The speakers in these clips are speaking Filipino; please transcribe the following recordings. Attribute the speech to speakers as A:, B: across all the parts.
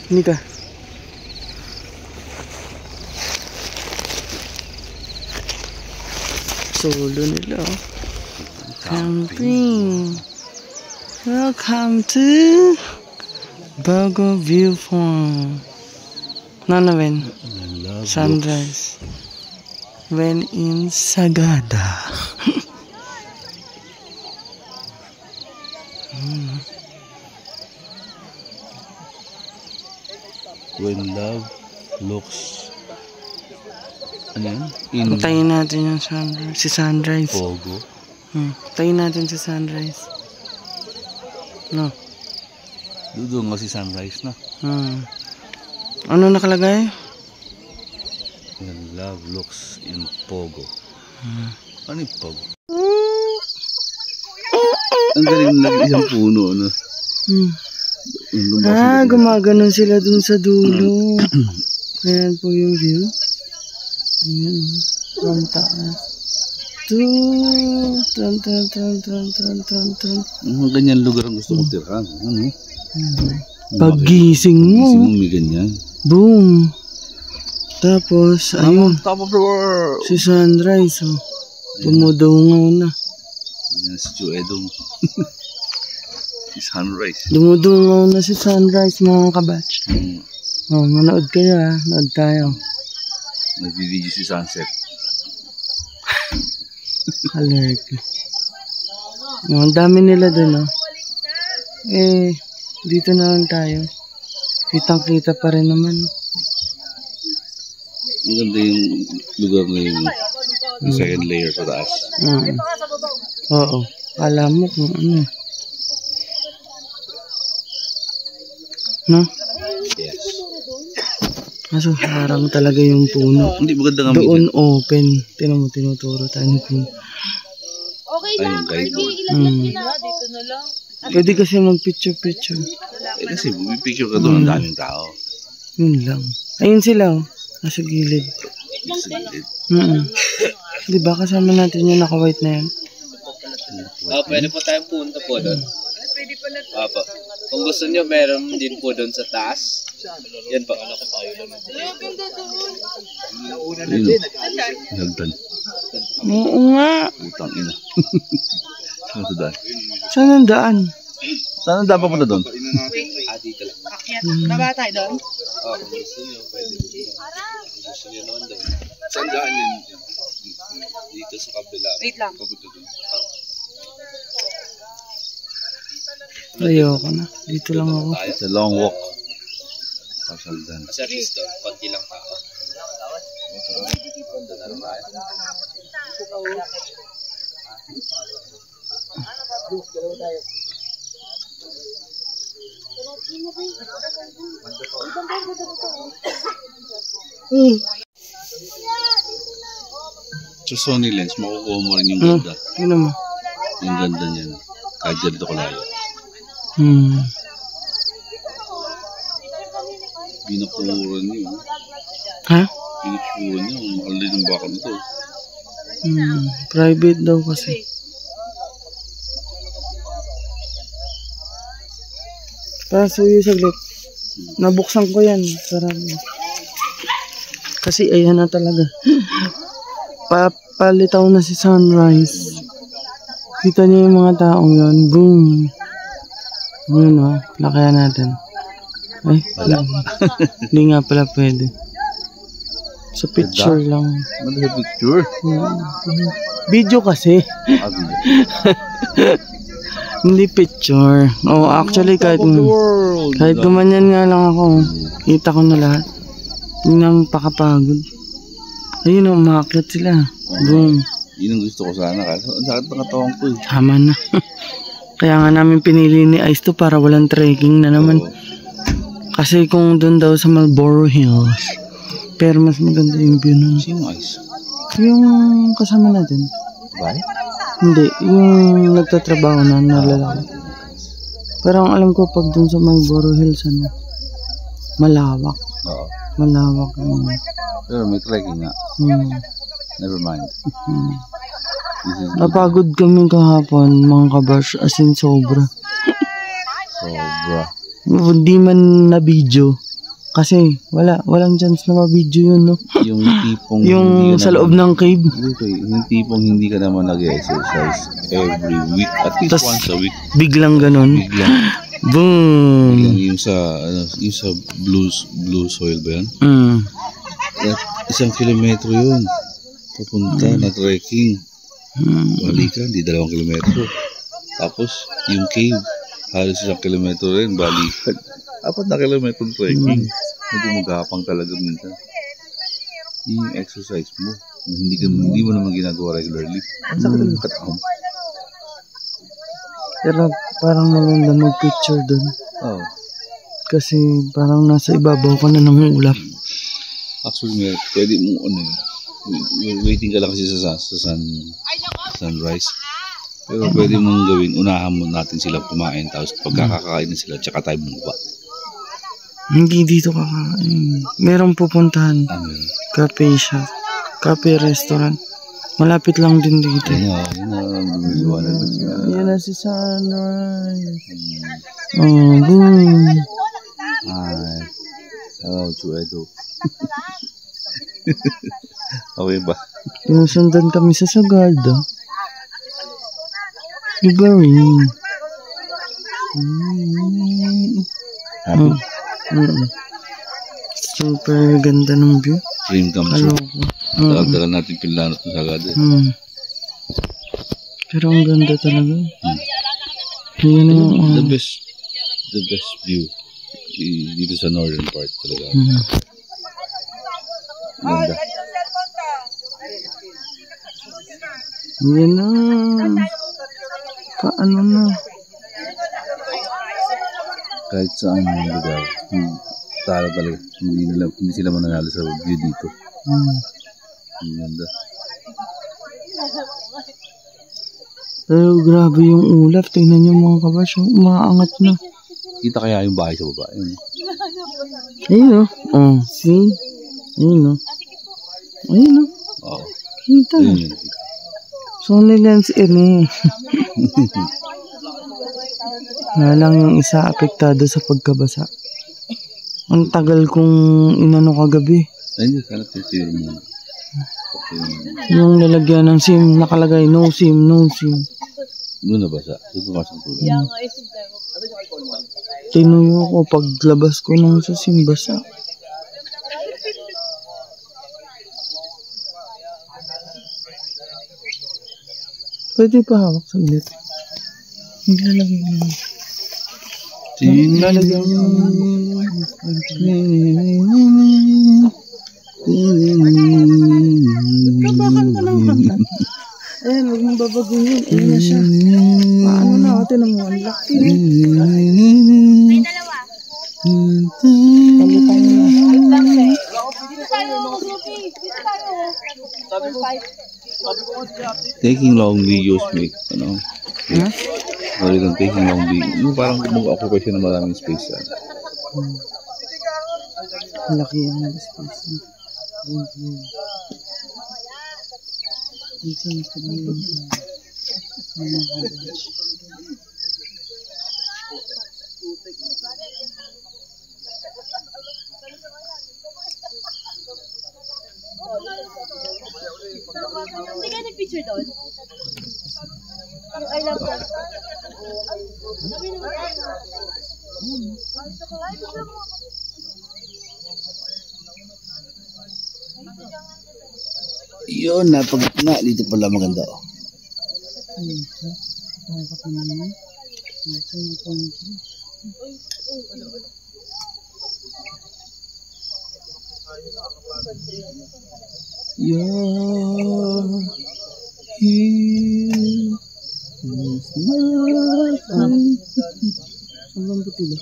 A: Nika. Solo nila. Camping. Welcome to Bago View Farm. Nana when? Sunrise. When in Sagada.
B: When love looks, ano yan?
A: Tayin natin yung sunrise. Si Sunrise.
B: Pogo.
A: Tayin natin si Sunrise. No.
B: Doon nga si Sunrise na.
A: Ano nakalagay?
B: When love looks in Pogo. Ano yung Pogo? Ang galing na isang puno, no?
A: Gumaganon sila dun sa dulo. Ayan po yung view. Ayan. From taas.
B: Mga ganyan lugar ang gusto kong tirahan. Ano?
A: Paggising mo.
B: Paggising mo may ganyan.
A: Boom. Tapos, ayun.
B: Top of the world.
A: Si Sunrise, oh. Dumudungaw na.
B: Ayan si Joedong. Si Sunrise.
A: Dumudungaw na si Sunrise, mga kabatch. Manood kayo, ha. Manood tayo.
B: Nag-video si Sunset.
A: Alert. Ang dami nila dun, oh. Dito na lang tayo. Kitang-kita pa rin naman.
B: Ang ganda yung lugar na yung second layer sa taas.
A: Oo. Alam mo kung ano. No?
B: Yes.
A: Kaso harang talaga yung puno.
B: Hindi maganda nga
A: doon open. Tinan mo, tinuturo tayo ni Queen.
C: Okay lang. Dito na lang.
A: Pwede kasi mag-picture-picture.
B: Kasi picture ka doon ang daming tao.
A: Yun lang. Ayun sila, oh. Nasa gilid. Diba kasama natin yung naka-white na yan?
D: Pwede po tayong punta po doon. Pwede po na. Opo. Kung gusto nyo, meron din po doon sa taas. Yan po.
B: Nagdan.
A: Oo nga.
B: Utang ina. Saan sa daan?
A: Saan ang daan?
B: Saan ang daan papunta doon?
D: Dito lang.
C: Baba tayo doon?
D: Kung gusto nyo, pwede. Gusto nyo naman doon.
B: Saan daan yun?
D: Dito sa kabila.
C: Wait lang.
D: Papunta doon.
A: Ayoko na. Dito lang ako.
B: It's a long walk. Pasaldan.
D: Kasi at least doon, konti lang tao. Punta na lang tayo.
B: Sa Sony lens, makukuha mo rin yung ganda.
A: Ano mo?
B: Yung ganda niyan. Kahit dito ko layo. Binakuran niyo.
A: Ha?
B: Binakuran niyo. Mahal din ang baka nito.
A: Private daw kasi. Paso yung saglit. Nabuksan ko yan. Sarap. Kasi ayan na talaga. Papalitaw na si Sunrise. Kita niyo yung mga taong yun. Boom. Yun o. Lakayan natin. Ay. Hindi nga pala pwede. Sa picture lang.
B: Ano sa picture?
A: Video kasi. Hindi picture. Oh, actually kahit gumanyan nga lang ako, kita ko na lahat. Hindi naman pakapagod. Ayun, umakit sila. Boom.
B: Yun ang gusto ko sana kasi ang sakit ng katawan ko.
A: Tama na. Kaya nga namin pinili ni Ice to para walang trekking na naman. Kasi kung doon daw sa Marlboro Hills. Pero mas maganda yung view nun.
B: Sino Ice?
A: Yung kasama natin.
B: Bye?
A: Hindi, yung nagtatrabaho na lalaki. Pero ang alam ko pag dun sa Marlboro Hills, ano, malawak.
B: Oo.
A: Malawak.
B: Pero may trekking nga. Never mind.
A: Napagod kami kahapon, mga kabash, as in sobra.
B: Sobra.
A: Hindi man na video. Kasi walang chance na ma-video yun, no?
B: Yung tipong
A: Yung
B: hindi ka
A: sa loob ng cave.
B: yung tipong hindi ka naman nag-exercise every week. At least
A: Tas,
B: once a week.
A: Biglang ganun.
B: Biglang.
A: Boom!
B: Yung sa blue soil ba yan? At 1 kilometro yun. Papunta na trekking. Balikan, di 2 kilometro. Tapos, yung cave, halos 1 kilometro rin, balikan. 4 na kilometro trekking. Medyo magapang talaga minsan. Yung exercise mo, hindi mo naman ginagawa regularly. Ang sakit ng katawan.
A: Pero parang maganda mag-picture dun.
B: Oh.
A: Kasi parang nasa ibabaw ka na ng ulap.
B: Actually, pwede mo waiting ka lang kasi sa sunrise. Pero pwede mong gawin, unahan mo natin sila kumain, tapos pagkakakain na sila, tsaka tayo bumaba.
A: Hindi dito kakain. Merong pupuntahan. Cafe shop. Cafe restaurant. Malapit lang din dito.
B: Yan
A: Yan na si Sunrise. Oh, boom.
B: Hi. Hello to Edo. Okay ba?
A: Sinusundan kami sa Sagarda. Iba rin.
B: Happy?
A: Super ganda ng view.
B: Dream come true. Tagal-tagal natin pinlanot ng Sagada.
A: Pero ang ganda talaga. Yan ang
B: the best view dito sa northern part talaga. Ganda.
A: Yan na. Paano na?
B: Kahit saan yung lugar. Tara talaga. Hindi sila mananalo sa view dito. Ang ganda.
A: Pero grabe yung ulap. Tingnan niyo mga kabash. Umaangat na.
B: Kita kaya yung bahay sa baba.
A: Ayun o. Oh, see? Ayun o. Ayun o.
B: Oo.
A: Kita.
B: Ayun yun.
A: Sony lens ini. Na lang yung isa apektado sa pagkabasa. Ang tagal kong inano kagabi.
B: Ayun, sana picture mo.
A: Yung lalagyan ng SIM, nakalagay no SIM, no SIM.
B: Doon na basa. Doon pumasok tuloy.
A: Tinuyo ko paglabas ko ng sa SIM basa. Pwede pa hawak sa ulit. Naglalagay na. Naglalagay na. Kabakan ka lang kanta. Ayan, huwag mong babagun yun. Ayan na siya. Paano na? O, tinan mo. Ang laki.
C: May dalawa.
A: Palitan mo na.
C: Dito tayo, Sophie. Dito tayo.
B: Taking long videos make, rather than taking long videos. Yung parang mag-occupy siya ng maraming space.
A: Laki ang space. Dito na sa
C: Hindi ka nag-picture doon? I love that.
B: Yun, napagna. Dito pala maganda. You're here.
A: Sobrang putila.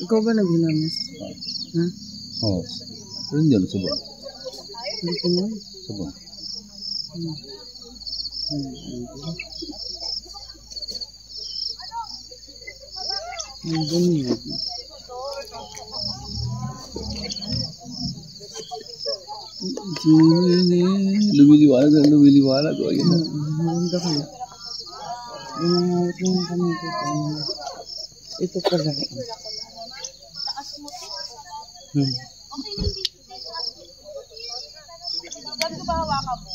A: Ikaw ba naghinamas? Ha?
B: Oo. Pero hindi ano, sabon.
A: Hindi ko na.
B: Sabon.
A: Ang dami.
B: Lumiliwanag. O, yun na.
A: Maganda kaya. Ito pala.
C: Sabi ko ba hawakan mo?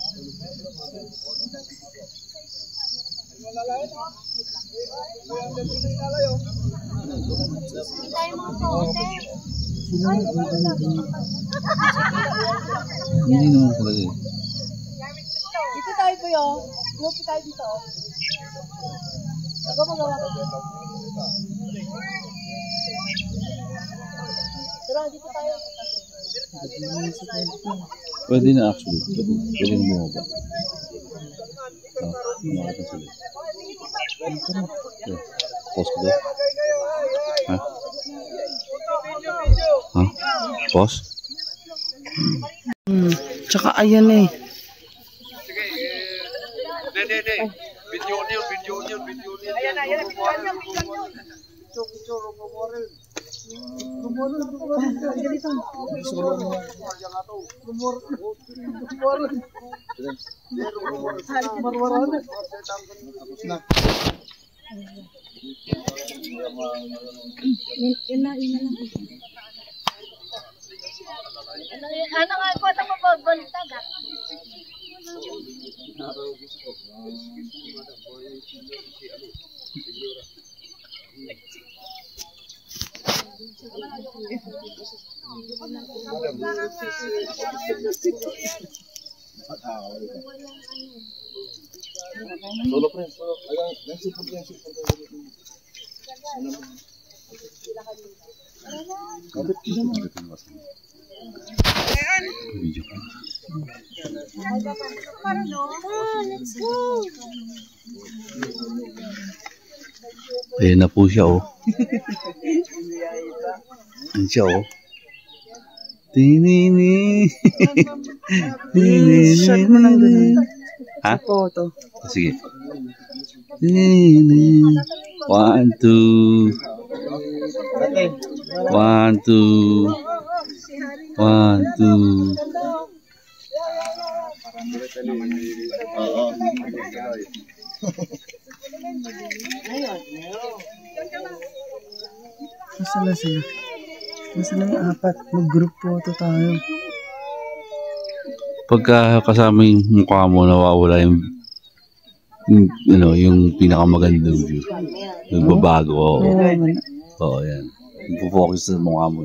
C: Hindi tayo mga sote.
B: Hindi naman talaga eh.
C: Dito tayo po yun. Lupi tayo dito. Ako magawa ka dito. Tara, dito tayo.
B: Pwede na actually. Pwede na bumaba. Nakita sila. Pause ko ba? Ha? Ha? Pause?
A: Tsaka ayan eh.
C: Ano nga po ito mababaltag ah?
B: Video ka.
C: Let's go!
B: Ayan na po siya oh. Ayan siya oh. Tinini.
A: Shot mo ng ganun.
B: Ha?
A: Photo.
B: Sige. Tinini. 1, 2. 1, 2. 1, 2.
A: Nasaan na sila? Nasaan na yung apat? Mag-group photo tayo.
B: Pagka kasama yung mukha mo, nawawala yung yung pinakamagandang view. Nagbabago. Oo. Oo, yan. Nagpo-focus sa mukha mo.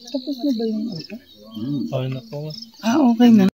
A: Tapos na ba yung apat? Okay na po. Ah, okay na.